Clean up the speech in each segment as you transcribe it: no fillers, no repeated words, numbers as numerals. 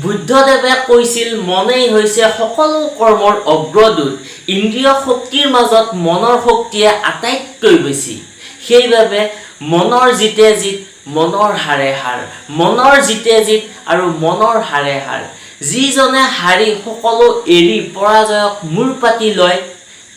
বুদ্ধদেৱে কৈছিল মনেই হৈছে সকলো কৰ্মৰ অগ্ৰদূত। ইন্দ্ৰিয় শক্তিৰ মাজত মনৰ শক্তিয়ে আটাইতকৈ বেছি। সেইবাবে মনৰ জিতে জিত, মনৰ হাৰে হাৰ, মনৰ জিতে জিত আৰু মনৰ হাৰে হাৰ। যিজনে হাৰি সকলো এৰি পৰাজয়ক মূৰ পাতি লয়,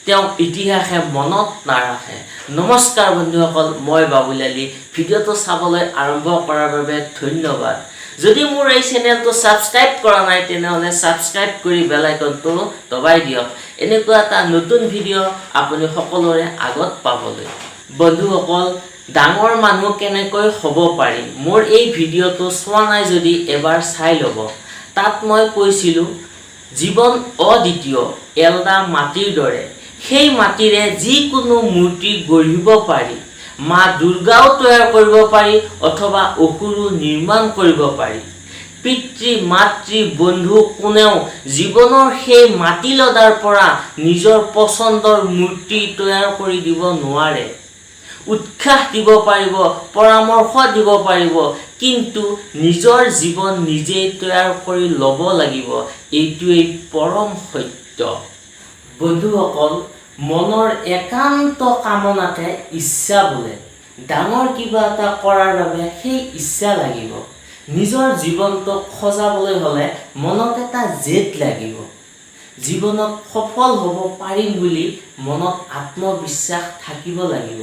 তেওঁক ইতিহাসে মনত নাৰাখে। নমস্কাৰ বন্ধুসকল, মই বাবুল আলি। ভিডিঅ'টো চাবলৈ আৰম্ভ কৰাৰ বাবে ধন্যবাদ। যদি মোৰ এই চেনেলটো ছাবস্ক্ৰাইব কৰা নাই তেনেহ'লে ছাবস্ক্ৰাইব কৰি বেল আইকনটো দবাই দিয়ক, এনেকুৱা এটা নতুন ভিডিঅ' আপুনি সকলোৰে আগত পাবলৈ। বন্ধুসকল, ডাঙৰ মানুহ কেনেকৈ হ'ব পাৰি, মোৰ এই ভিডিঅ'টো চোৱা নাই যদি এবাৰ চাই ল'ব। তাত মই কৈছিলোঁ জীৱন অদ্বিতীয়, এলডা মাটিৰ দৰে। সেই মাটিৰে যিকোনো মূৰ্তি গঢ়িব পাৰি। মা দুৰ্গাও তৈয়াৰ কৰিব পাৰি অথবা অসুৰো নিৰ্মাণ কৰিব পাৰি। পিতৃ মাতৃ বন্ধু কোনেও জীৱনৰ সেই মাটি লদাৰ পৰা নিজৰ পচন্দৰ মূৰ্তি তৈয়াৰ কৰি দিব নোৱাৰে। উৎসাহ দিব পাৰিব, পৰামৰ্শ দিব পাৰিব, কিন্তু নিজৰ জীৱন নিজেই তৈয়াৰ কৰি ল'ব লাগিব। এইটোৱেই পৰম সত্য। বন্ধুসকল, মনৰ একান্ত কামনাকে ইচ্ছা বোলে। ডাঙৰ কিবা এটা কৰাৰ বাবে সেই ইচ্ছা লাগিব। নিজৰ জীৱনটোক সজাবলৈ হ'লে মনত এটা জেদ লাগিব। জীৱনত সফল হ'ব পাৰিম বুলি মনত আত্মবিশ্বাস থাকিব লাগিব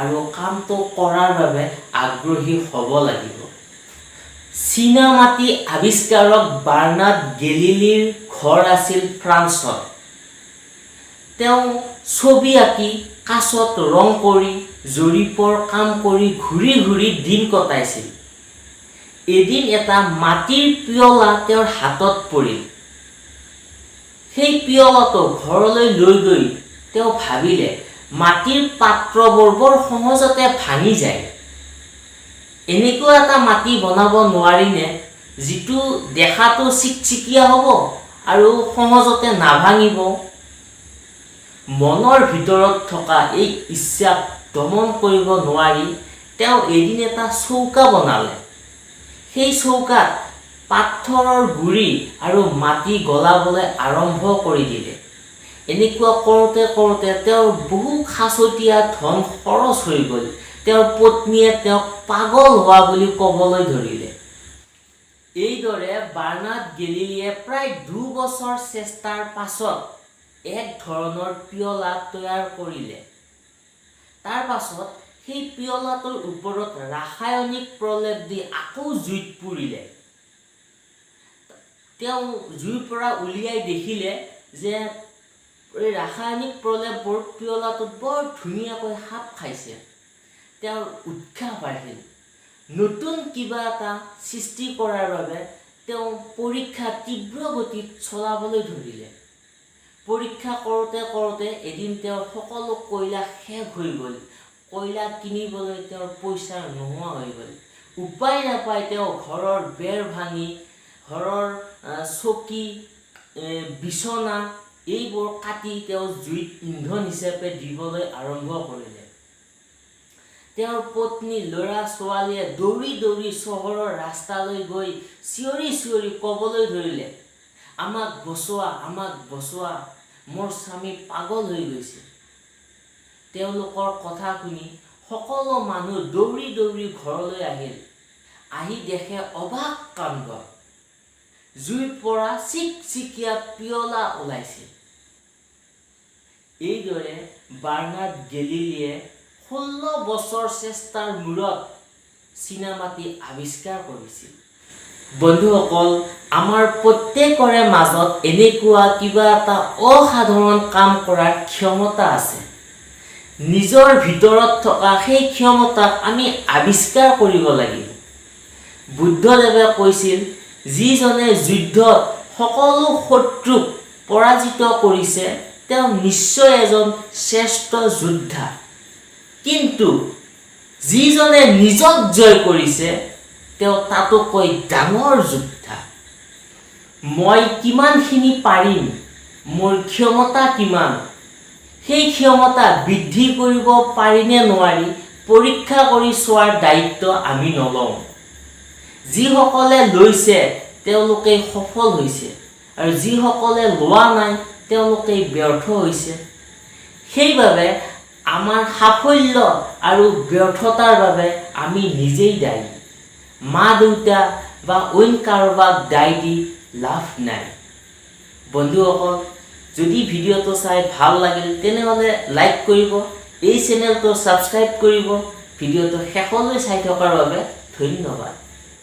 আৰু কামটো কৰাৰ বাবে আগ্ৰহী হ'ব লাগিব। চীনামাটি আৱিষ্কাৰক বাৰ্নাৰ্ড গেলিলীৰ ঘৰ আছিল ফ্ৰান্সত। তেওঁ ছবি আঁকি, কাঁচত ৰং কৰি, জৰীপৰ কাম কৰি ঘূৰি ঘূৰি দিন কটাইছিল। এদিন এটা মাটিৰ পিয়লা তেওঁৰ হাতত পৰিল। সেই পিয়লাটো ঘৰলৈ লৈ গৈ তেওঁ ভাবিলে মাটিৰ পাত্ৰবোৰ বৰ সহজতে ভাঙি যায়। এনেকুৱা এটা মাটি বনাব নোৱাৰিনে যিটো দেখাটো চিকচিকীয়া হ'ব আৰু সহজতে নাভাঙিব। মনৰ ভিতৰত থকা এই ইচ্ছাক দমন কৰিব নোৱাৰি তেওঁ এদিন এটা চৌকা বনালে। সেই চৌকাত পাথৰৰ গুৰি আৰু মাটি গলাবলৈ আৰম্ভ কৰি দিলে। এনেকুৱা কৰোঁতে কৰোঁতে তেওঁৰ বহু সাঁচতীয়া ধন খৰচ হৈ গ'ল। তেওঁৰ পত্নীয়ে তেওঁক পাগল হোৱা বুলি ক'বলৈ ধৰিলে। এইদৰে বাৰ্নাৰ্ড গেলিলীয়ে প্ৰায় ২ বছৰ চেষ্টাৰ পাছত এক ধৰণৰ পিয়লা তৈয়াৰ কৰিলে। তাৰ পাছত সেই পিয়লাটোৰ ওপৰত ৰাসায়নিক প্ৰলেপ দি আকৌ জুইত পুৰিলে। তেওঁ জুইৰ পৰা উলিয়াই দেখিলে যে এই ৰাসায়নিক প্ৰলেপবোৰ পিয়লাটোত বৰ ধুনীয়াকৈ খাপ খাইছে। তেওঁৰ উৎসাহ বাঢ়িল। নতুন কিবা এটা সৃষ্টি কৰাৰ বাবে তেওঁ পৰীক্ষা তীব্ৰ গতিত চলাবলৈ ধৰিলে। পৰীক্ষা কৰোঁতে কৰোঁতে এদিন তেওঁৰ সকলো কয়লা শেষ হৈ গ'ল। কয়লা কিনিবলৈ তেওঁৰ পইচা নোহোৱা হৈ গ'ল। উপায় নাপাই তেওঁ ঘৰৰ বেৰ ভাঙি, ঘৰৰ চকী, বিচনা এইবোৰ কাটি তেওঁ জুইত ইন্ধন হিচাপে দিবলৈ আৰম্ভ কৰিলে। তেওঁৰ পত্নী, ল'ৰা ছোৱালীয়ে দৌৰি দৌৰি চহৰৰ ৰাস্তালৈ গৈ চিঞৰি চিঞৰি ক'বলৈ ধৰিলে, আমাক বচোৱা, আমাক বচোৱা, মোৰ স্বামী পাগল হৈ গৈছে। তেওঁলোকৰ কথা শুনি সকলো মানুহ দৌৰি দৌৰি ঘৰলৈ আহিল। আহি দেখে অবাক কাণ্ড, জুইৰ পৰা চিকচিকীয়া পিয়লা ওলাইছে। এইদৰে বাৰ্নাৰ্ড গেলিলীয়ে 16 বছৰ চেষ্টাৰ মূৰত চীনামাটি আৱিষ্কাৰ কৰিছিল। বন্ধুসকল, আমাৰ প্ৰত্যেকৰে মাজত এনেকুৱা কিবা এটা অসাধাৰণ কাম কৰাৰ ক্ষমতা আছে। নিজৰ ভিতৰত থকা সেই ক্ষমতাক আমি আৱিষ্কাৰ কৰিব লাগিব। বুদ্ধদেৱে কৈছিল, যিজনে যুদ্ধত সকলো শত্ৰুক পৰাজিত কৰিছে তেওঁ নিশ্চয় এজন শ্ৰেষ্ঠ যোদ্ধা। কিন্তু যিজনে নিজক জয় কৰিছে তেওঁ তাতোকৈ ডাঙৰ যোদ্ধা। মই কিমানখিনি পাৰিম, মোৰ ক্ষমতা কিমান, সেই ক্ষমতা বৃদ্ধি কৰিব পাৰিনে নোৱাৰি পৰীক্ষা কৰি চোৱাৰ দায়িত্ব আমি নলওঁ। যিসকলে লৈছে তেওঁলোকে সফল হৈছে আৰু যিসকলে লোৱা নাই তেওঁলোকে ব্যৰ্থ হৈছে সেইবাবে আমাৰ সাফল্য আৰু ব্যৰ্থতাৰ বাবে আমি নিজেই দায়ী মা দেউতা বা অইন কাৰোবাক দায় দি লাভ নাই বন্ধুসকল যদি ভিডিঅ'টো চাই ভাল লাগিল তেনেহ'লে লাইক কৰিব এই চেনেলটো সাবস্ক্ৰাইব কৰিব ভিডিঅ'টো শেষলৈ চাই থকাৰ বাবে ধন্যবাদ